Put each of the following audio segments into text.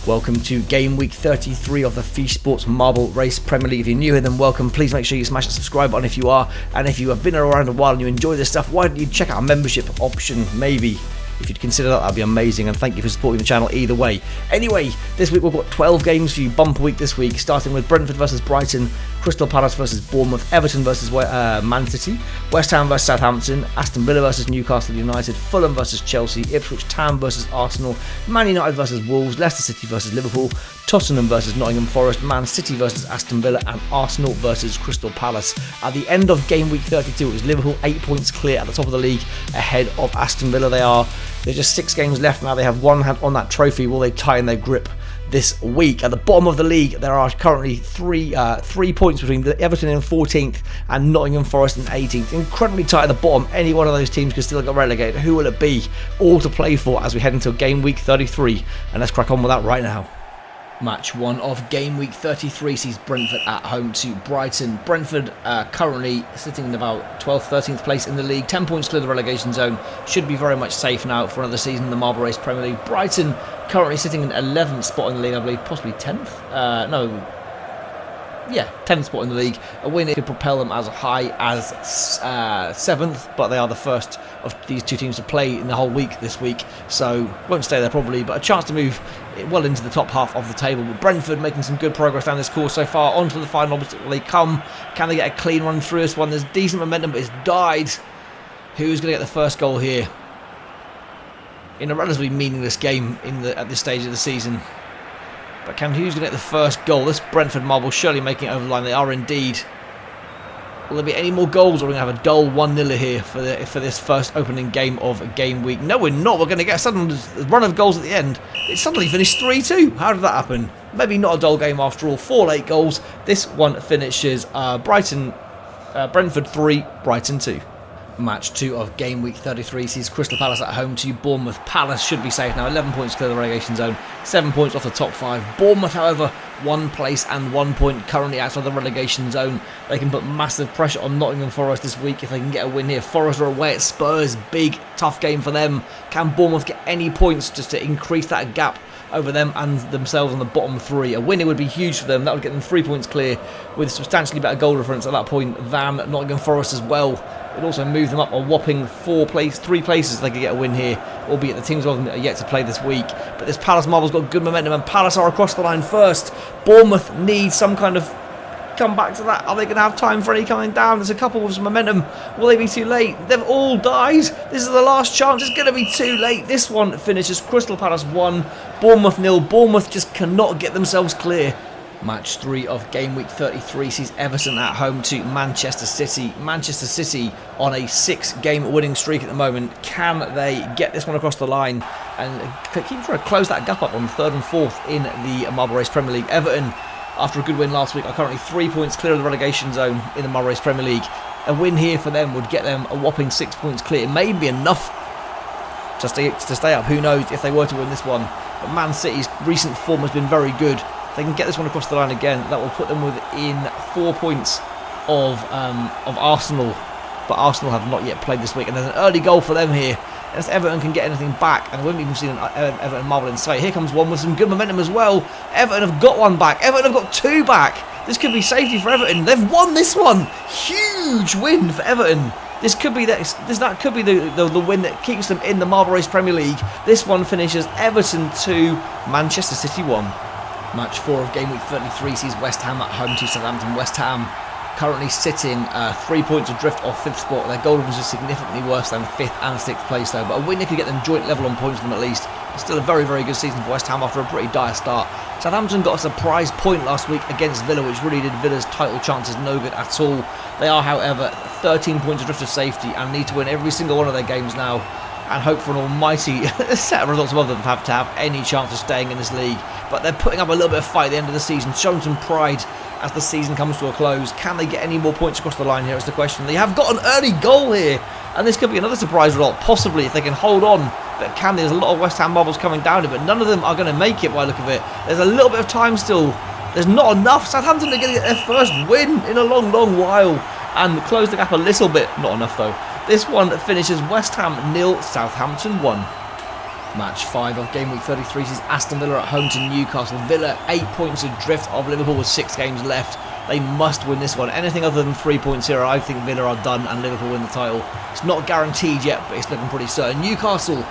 Welcome to Game Week 33 of the Feesh Sports Marble Race Premier League. If you're new here, then welcome. Please make sure you smash the subscribe button if you are. And if you have been around a while and you enjoy this stuff, why don't you check out our membership option, maybe? If you'd consider that, that'd be amazing, and thank you for supporting the channel either way. Anyway, this week we've got 12 games for you, bumper week this week, starting with Brentford versus Brighton, Crystal Palace versus Bournemouth, Everton versus Man City, West Ham versus Southampton, Aston Villa versus Newcastle United, Fulham versus Chelsea, Ipswich Town versus Arsenal, Man United versus Wolves, Leicester City versus Liverpool, Tottenham versus Nottingham Forest, Man City versus Aston Villa, and Arsenal versus Crystal Palace. At the end of Game Week 32, it was Liverpool 8 points clear at the top of the league, ahead of Aston Villa. There's just 6 games left now. They have one hand on that trophy. Will they tighten their grip this week? At the bottom of the league, there are currently three points between Everton in 14th and Nottingham Forest in 18th. Incredibly tight at the bottom. Any one of those teams could still get relegated. Who will it be? All to play for as we head into Game Week 33. And let's crack on with that right now. Match 1 of Game Week 33 sees Brentford at home to Brighton. Brentford currently sitting in about 12th, 13th place in the league. 10 points clear of the relegation zone. Should be very much safe now for another season in the Marble Race Premier League. Brighton currently sitting in 11th spot in the league, I believe. Possibly 10th? 10th spot in the league. A win could propel them as high as 7th, but they are the first of these two teams to play in the whole week this week, so won't stay there probably, but a chance to move well into the top half of the table. With Brentford making some good progress down this course so far. On to the final obstacle they come. Can they get a clean run through this one? There's decent momentum, but it's died. Who's going to get the first goal here in a relatively meaningless game at this stage of the season? But who's going to get the first goal? This Brentford mob will surely making it over the line. They are indeed. Will there be any more goals, or are we going to have a dull 1-0 here for this first opening game of Game Week? No, we're not. We're going to get a sudden run of goals at the end. It suddenly finished 3-2. How did that happen? Maybe not a dull game after all. 4 late goals. This one finishes Brentford 3, Brighton 2. Match 2 of Game Week 33 sees Crystal Palace at home to Bournemouth. Palace should be safe now, 11 points clear of the relegation zone, 7 points off the top 5. Bournemouth, however, 1 place and 1 point currently outside the relegation zone. They can put massive pressure on Nottingham Forest this week if they can get a win here. Forest are away at Spurs, big, tough game for them. Can Bournemouth get any points just to increase that gap over them and themselves on the bottom 3? A winner would be huge for them. That would get them 3 points clear with substantially better goal difference at that point than Nottingham Forest as well. It would also move them up a whopping 3 places if they could get a win here, albeit the teams of them are yet to play this week. But this Palace Marble's got good momentum, and Palace are across the line first. Bournemouth need some kind of come back to that. Are they going to have time for any coming down? There's a couple with some momentum. Will they be too late? They've all died. This is the last chance. It's going to be too late. This one finishes Crystal Palace 1, Bournemouth 0. Bournemouth just cannot get themselves clear. Match 3 of Game Week 33 sees Everton at home to Manchester City. Manchester City on a 6-game winning streak at the moment. Can they get this one across the line and keep trying to close that gap up on 3rd and 4th in the Marble Race Premier League? Everton, after a good win last week, are currently 3 points clear of the relegation zone in the Marble Race Premier League. A win here for them would get them a whopping 6 points clear. It may be enough to stay up. Who knows if they were to win this one. But Man City's recent form has been very good. They can get this one across the line again. That will put them within 4 points of Arsenal. But Arsenal have not yet played this week. And there's an early goal for them here. Unless Everton can get anything back. And we haven't even seen Everton marble in sight. Here comes one with some good momentum as well. Everton have got one back. Everton have got 2 back. This could be safety for Everton. They've won this one. Huge win for Everton. This could be that could be the win that keeps them in the Marble Race Premier League. This one finishes Everton 2, Manchester City 1. Match 4 of Game Week 33 sees West Ham at home to Southampton. West Ham currently sitting 3 points adrift off 5th spot. Their goal difference is significantly worse than 5th and 6th place though, but a win could get them joint level on points for them at least. It's still a very, very good season for West Ham after a pretty dire start. Southampton got a surprise point last week against Villa, which really did Villa's title chances no good at all. They are, however, 13 points adrift of safety and need to win every single one of their games now and hope for an almighty set of results above them to have any chance of staying in this league. But they're putting up a little bit of fight at the end of the season, showing some pride as the season comes to a close. Can they get any more points across the line here is the question. They have got an early goal here, and this could be another surprise result, possibly, if they can hold on. But there's a lot of West Ham marbles coming down here, but none of them are going to make it by the look of it. There's a little bit of time still. There's not enough. Southampton are going to get their first win in a long, long while and close the gap a little bit. Not enough, though. This one finishes West Ham 0, Southampton 1. Match 5 of Game Week 33 sees Aston Villa at home to Newcastle. Villa 8 points adrift of Liverpool with 6 games left. They must win this one. Anything other than 3 points here, I think Villa are done and Liverpool win the title. It's not guaranteed yet, but it's looking pretty certain. Newcastle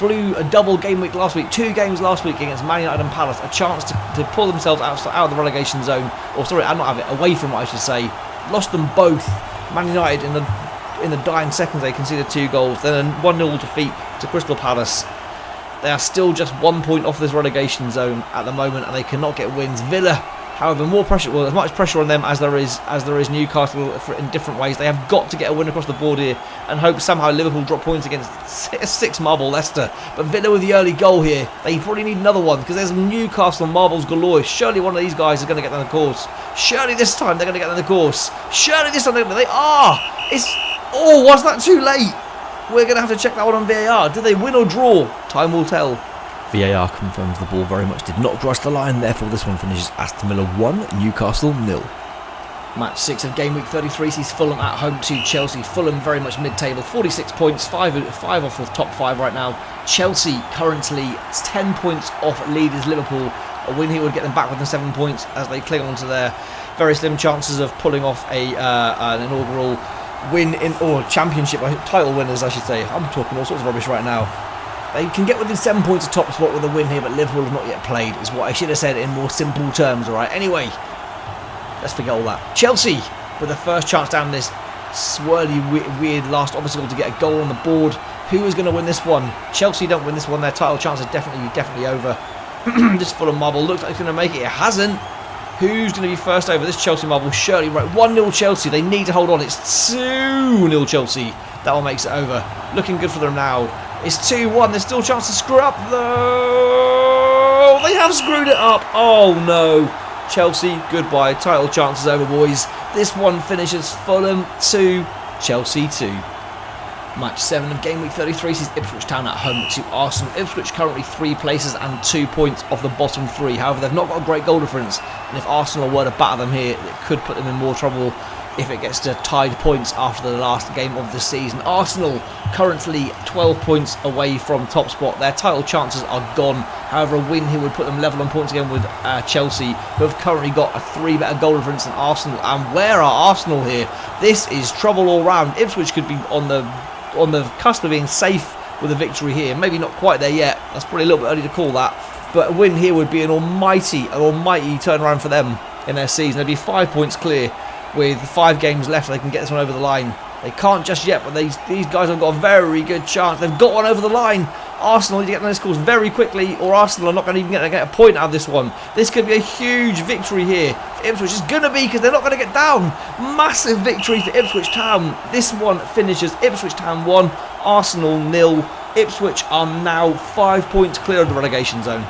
blew a double game week last week, 2 games last week against Man United and Palace, a chance to pull themselves out of the relegation zone, or sorry, not have it, away from it I should say. Lost them both. Man United in the dying seconds they conceded 2 goals, then a 1-0 defeat to Crystal Palace. They are still just 1 point off this relegation zone at the moment, and they cannot get wins. Villa, however, more pressure, well, as much pressure on them as there is Newcastle in different ways. They have got to get a win across the board here and hope somehow Liverpool drop points against 6 marble Leicester. But Villa with the early goal here, they probably need another one because there's Newcastle marbles galore. Surely one of these guys is going to get down the course. Surely this time they're going to get down the course. Surely this time they are. Oh, was that too late? We're going to have to check that one on VAR. Did they win or draw? Time will tell. VAR confirms the ball very much did not cross the line. Therefore, this one finishes Aston Villa 1, Newcastle 0. Match 6 of Game Week 33 sees Fulham at home to Chelsea. Fulham very much mid-table, 46 points, 5 off the top 5 right now. Chelsea currently 10 points off leaders Liverpool. A win here would get them back within 7 points as they cling on to their very slim chances of pulling off an inaugural win or championship title winners, I should say. I'm talking all sorts of rubbish right now. They can get within 7 points of top spot with a win here, but Liverpool have not yet played, is what I should have said in more simple terms, alright? Anyway, let's forget all that. Chelsea, with the first chance down this swirly, weird last obstacle to get a goal on the board. Who is going to win this one? Chelsea don't win this one, their title chance is definitely over. This Fulham marble looks like it's going to make it. It hasn't. Who's going to be first over? This Chelsea marble, surely right. 1-0 Chelsea. They need to hold on. It's 2-0 Chelsea. That one makes it over. Looking good for them now. It's 2-1. There's still a chance to screw up, though. They have screwed it up. Oh, no. Chelsea, goodbye. Title chances over, boys. This one finishes Fulham 2, Chelsea 2. Match 7 of Game Week 33 sees Ipswich Town at home to Arsenal. Ipswich currently 3 places and 2 points off the bottom 3. However, they've not got a great goal difference. And if Arsenal were to batter them here, it could put them in more trouble if it gets to tied points after the last game of the season. Arsenal currently 12 points away from top spot. Their title chances are gone. However, a win here would put them level on points again with Chelsea, who have currently got a 3 better goal difference than Arsenal. And where are Arsenal here? This is trouble all round. Ipswich could be on the cusp of being safe with a victory here. Maybe not quite there yet. That's probably a little bit early to call that. But a win here would be an almighty turnaround for them in their season. They'd be 5 points clear with 5 games left. They can get this one over the line. They can't just yet, but these guys have got a very good chance. They've got one over the line. Arsenal need to get on this course very quickly, or Arsenal are not going to even get a point out of this one. This could be a huge victory here for Ipswich. It's going to be because they're not going to get down. Massive victory for Ipswich Town. This one finishes Ipswich Town 1, Arsenal 0. Ipswich are now 5 points clear of the relegation zone.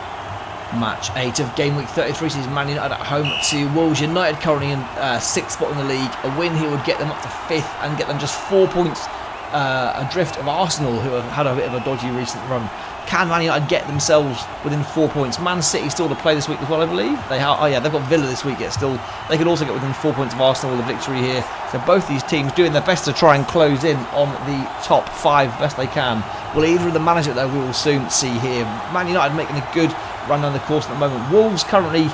Match 8 of Game Week 33 sees Man United at home to Wolves. United currently in 6th spot in the league. A win here would get them up to 5th and get them just 4 points adrift of Arsenal, who have had a bit of a dodgy recent run. Can Man United get themselves within 4 points? Man City still to play this week as well, I believe. They've got Villa this week yet still. They could also get within 4 points of Arsenal with a victory here. So both these teams doing their best to try and close in on the top 5 best they can. Will either of them manage it though? We will soon see here. Man United making a good run down the course at the moment. Wolves currently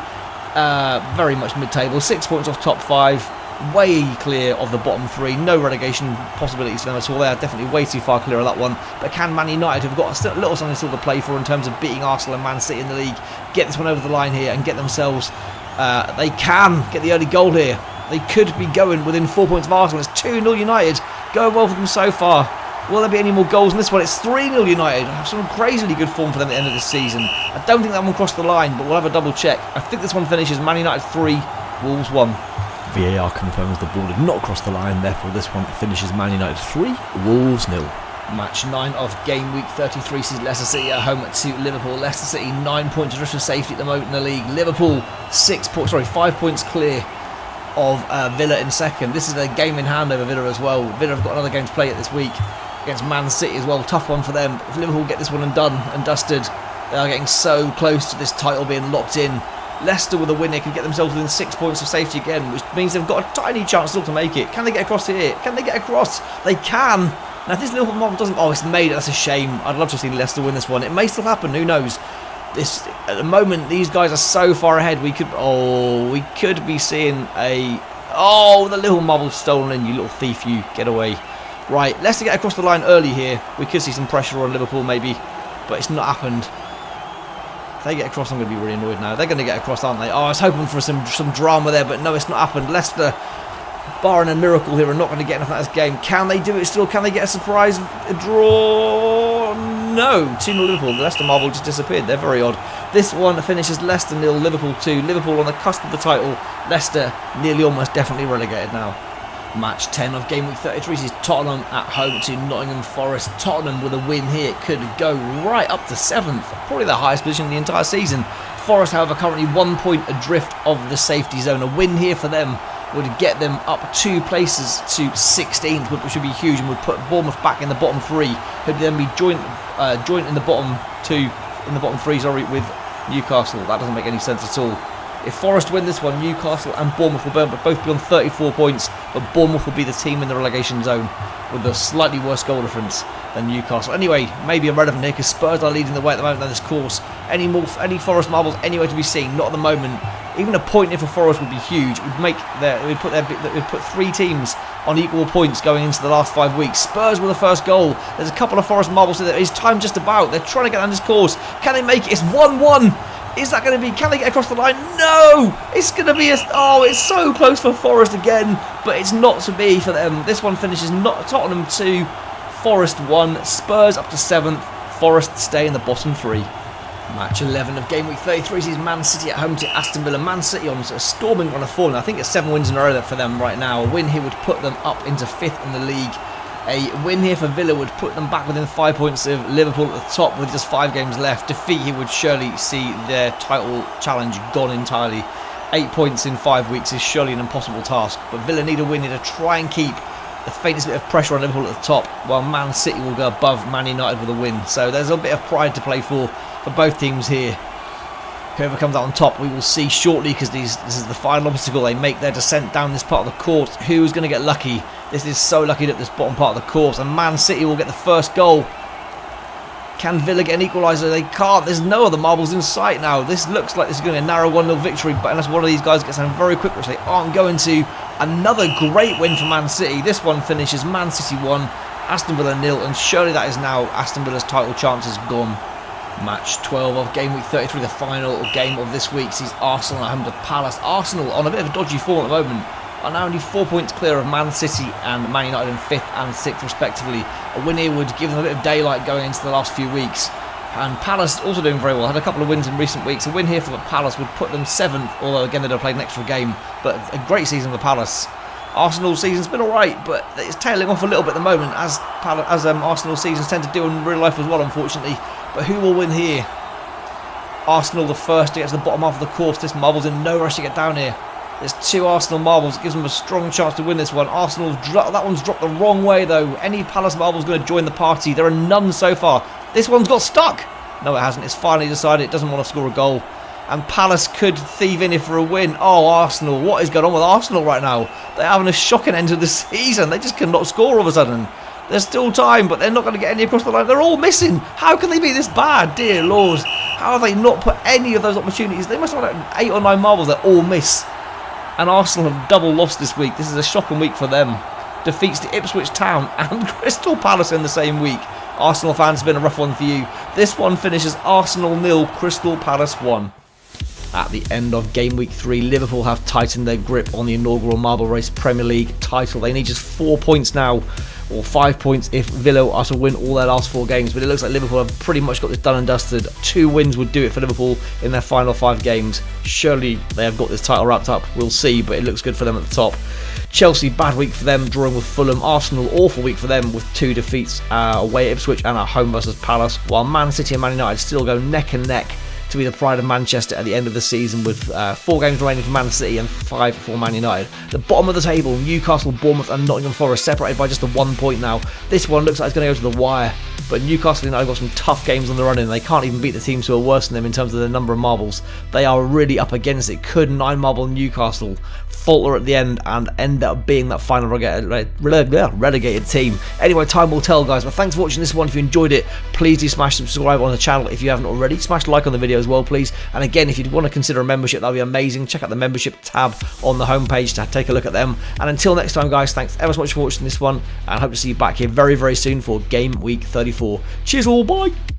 very much mid-table, 6 points off top 5, way clear of the bottom 3, no relegation possibilities for them at all. They are definitely way too far clear of that one. But can Man United, who've got a little something still to play for in terms of beating Arsenal and Man City in the league, get this one over the line here and get themselves, they can get the early goal here. They could be going within 4 points of Arsenal. It's 2-0 United, going well for them so far. Will there be any more goals in this one? It's 3-0 United. Some crazily good form for them at the end of this season. I don't think that one crossed the line, but we'll have a double check. I think this one finishes Man United 3, Wolves 1. VAR confirms the ball did not cross the line, therefore this one finishes Man United 3, Wolves 0. Match 9 of Game Week 33 sees Leicester City at home to Liverpool. Leicester City 9 points adrift of safety at the moment in the league. Liverpool 5 points clear of Villa in second. This is a game in hand over Villa as well. Villa have got another game to play this week against Man City as well. Tough one for them. If Liverpool get this one and done and dusted, they are getting so close to this title being locked in. Leicester with a win, they can get themselves within 6 points of safety again, which means they've got a tiny chance still to make it. Can they get across here? Can they get across? They can. Now, if this Liverpool marble doesn't... Oh, it's made. That's a shame. I'd love to see Leicester win this one. It may still happen. Who knows? This at the moment, these guys are so far ahead. We could be seeing a... Oh, the little marble's stolen in. You little thief, you. Get away. Right, Leicester get across the line early here. We could see some pressure on Liverpool, maybe. But it's not happened. If they get across, I'm going to be really annoyed now. They're going to get across, aren't they? Oh, I was hoping for some drama there, but no, it's not happened. Leicester, barring a miracle here, are not going to get enough out of this game. Can they do it still? Can they get a surprise draw? No. 2-0 Liverpool. The Leicester marble just disappeared. They're very odd. This one finishes Leicester 0, Liverpool 2. Liverpool on the cusp of the title. Leicester nearly almost definitely relegated now. Match 10 of Game Week 33 sees Tottenham at home to Nottingham Forest. Tottenham with a win here could go right up to 7th, probably the highest position in the entire season. Forest, however, currently 1 point adrift of the safety zone. A win here for them would get them up 2 places to 16th, which would be huge, and would put Bournemouth back in the bottom 3, who'd then be joint in the bottom 3, with Newcastle. That doesn't make any sense at all. If Forest win this one, Newcastle and Bournemouth will both be on 34 points, but Bournemouth will be the team in the relegation zone with a slightly worse goal difference than Newcastle. Anyway, maybe irrelevant here because Spurs are leading the way at the moment on this course. Any Forest marbles anywhere to be seen? Not at the moment. Even a point here for Forest would be huge. It would put 3 teams on equal points going into the last 5 weeks. Spurs with the first goal. There's a couple of Forest marbles here. It's time just about. They're trying to get on this course. Can they make it? It's 1-1. Is that going to be... Can they get across the line? No! It's going to be a... Oh, it's so close for Forest again, but it's not to be for them. This one finishes Tottenham 2, Forest 1, Spurs up to 7th, Forest stay in the bottom 3. Match 11 of Game Week 33 sees Man City at home to Aston Villa. Man City on a storming run of form. I think it's 7 wins in a row for them right now. A win here would put them up into 5th in the league. A win here for Villa would put them back within 5 points of Liverpool at the top with just 5 games left. Defeat here would surely see their title challenge gone entirely. 8 points in 5 weeks is surely an impossible task, but Villa need a win here to try and keep the faintest bit of pressure on Liverpool at the top, while Man City will go above Man United with a win. So there's a bit of pride to play for both teams here. Whoever comes out on top, we will see shortly, because this is the final obstacle. They make their descent down this part of the course. Who's going to get lucky? This is so lucky at this bottom part of the course, and Man City will get the first goal. Can Villa get an equaliser? They can't. There's no other marbles in sight now. This looks like this is going to be a narrow 1-0 victory, but unless one of these guys gets something very quick, which they aren't going to. Another great win for Man City. This one finishes Man City 1, Aston Villa 0, and surely that is now Aston Villa's title chances gone. Match 12 of Game Week 33, the final game of this week, sees Arsenal at home to Palace. Arsenal, on a bit of a dodgy form at the moment, are now only 4 points clear of Man City and Man United in 5th and 6th respectively. A win here would give them a bit of daylight going into the last few weeks. And Palace also doing very well, had a couple of wins in recent weeks. A win here for Palace would put them 7th, although again they'd have played an extra game. But a great season for Palace. Arsenal's season's been alright, but it's tailing off a little bit at the moment, as Arsenal seasons tend to do in real life as well, unfortunately. But who will win here? Arsenal the first to get to the bottom half of the course. This marble's in no rush to get down here. There's 2 Arsenal marbles. It gives them a strong chance to win this one. That one's dropped the wrong way though. Any Palace marble's going to join the party. There are none so far. This one's got stuck. No, it hasn't. It's finally decided it doesn't want to score a goal. And Palace could thieve in here for a win. Oh, Arsenal. What is going on with Arsenal right now? They're having a shocking end to the season. They just cannot score all of a sudden. There's still time, but they're not going to get any across the line. They're all missing. How can they be this bad? Dear Lord. How have they not put any of those opportunities? They must have had 8 or 9 marbles that all miss. And Arsenal have double lost this week. This is a shocking week for them. Defeats to Ipswich Town and Crystal Palace in the same week. Arsenal fans, have been a rough one for you. This one finishes Arsenal 0, Crystal Palace 1. At the end of Game Week 3, Liverpool have tightened their grip on the inaugural Marble Race Premier League title. They need just 4 points now, or 5 points if Villa are to win all their last 4 games. But it looks like Liverpool have pretty much got this done and dusted. 2 wins would do it for Liverpool in their final 5 games. Surely they have got this title wrapped up. We'll see, but it looks good for them at the top. Chelsea, bad week for them, drawing with Fulham. Arsenal, awful week for them with 2 defeats away at Ipswich and at home versus Palace. While Man City and Man United still go neck and neck to be the pride of Manchester at the end of the season, with 4 games remaining for Man City and 5 for Man United. The bottom of the table, Newcastle, Bournemouth and Nottingham Forest separated by just a 1 point now. This one looks like it's going to go to the wire, but Newcastle United have got some tough games on the run in. They can't even beat the teams who are worse than them in terms of the number of marbles. They are really up against it. Could 9 marble Newcastle falter at the end and end up being that final relegated team. Anyway, time will tell, guys, but thanks for watching this one. If you enjoyed it, please do smash subscribe on the channel if you haven't already. Smash like on the video as well, please. And again, if you want to consider a membership, that would be amazing. Check out the membership tab on the homepage to take a look at them. And until next time, guys, thanks ever so much for watching this one, and I hope to see you back here very, very soon for Game Week 34. Cheers all, bye!